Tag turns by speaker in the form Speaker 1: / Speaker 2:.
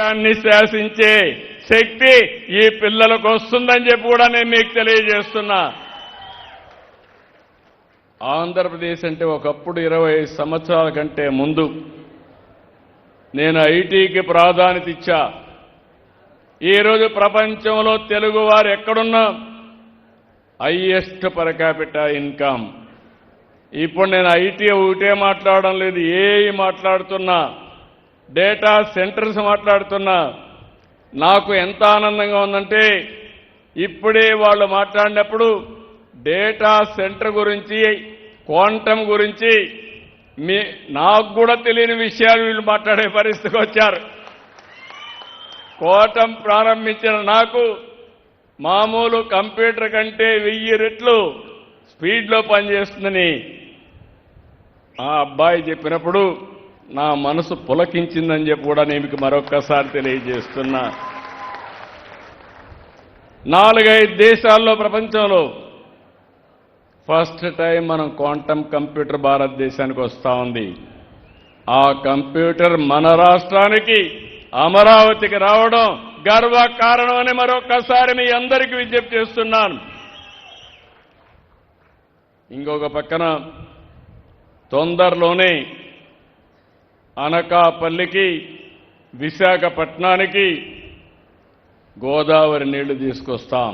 Speaker 1: శాసించే శక్తి ఈ పిల్లలకు వస్తుందని చెప్పి కూడా నేను మీకు తెలియజేస్తున్నా. ఆంధ్రప్రదేశ్ అంటే ఒకప్పుడు 20 సంవత్సరాల కంటే ముందు నేను ఐటీకి ప్రాధాన్యత ఇచ్చా. ఈరోజు ప్రపంచంలో తెలుగు వారు ఎక్కడున్నా హైయెస్ట్ పర్ క్యాపిటల్ ఇన్కమ్. ఇప్పుడు నేను ఐటీ ఒకటే మాట్లాడడం లేదు, ఏఐ మాట్లాడుతున్నా, డేటా సెంటర్స్ మాట్లాడుతున్నా. నాకు ఎంత ఆనందంగా ఉందంటే ఇప్పుడే వాళ్ళు మాట్లాడినప్పుడు డేటా సెంటర్ గురించి, క్వాంటమ్ గురించి నాకు కూడా తెలియని విషయాలు వీళ్ళు మాట్లాడే పరిస్థితికి వచ్చారు. క్వాంటమ్ ప్రారంభించిన నాకు మామూలు కంప్యూటర్ కంటే 1000 రెట్లు స్పీడ్లో పనిచేస్తుందని ఆ అబ్బాయి చెప్పినప్పుడు నా మనసు పులకించిందని చెప్పి కూడా నేను మీకు మరొక్కసారి తెలియజేస్తున్నా. 4-5 దేశాల్లో ప్రపంచంలో ఫస్ట్ టైం మనం క్వాంటమ్ కంప్యూటర్ భారతదేశానికి వస్తా ఉంది. ఆ కంప్యూటర్ మన రాష్ట్రానికి అమరావతికి రావడం గర్వకారణం అని మరొక్కసారి మీ అందరికీ విజ్ఞప్తి చేస్తున్నాను. ఇంకొక పక్కన తొందరలోనే అనకాపల్లికి, విశాఖపట్నానికి గోదావరి నీళ్లు తీసుకొస్తాం.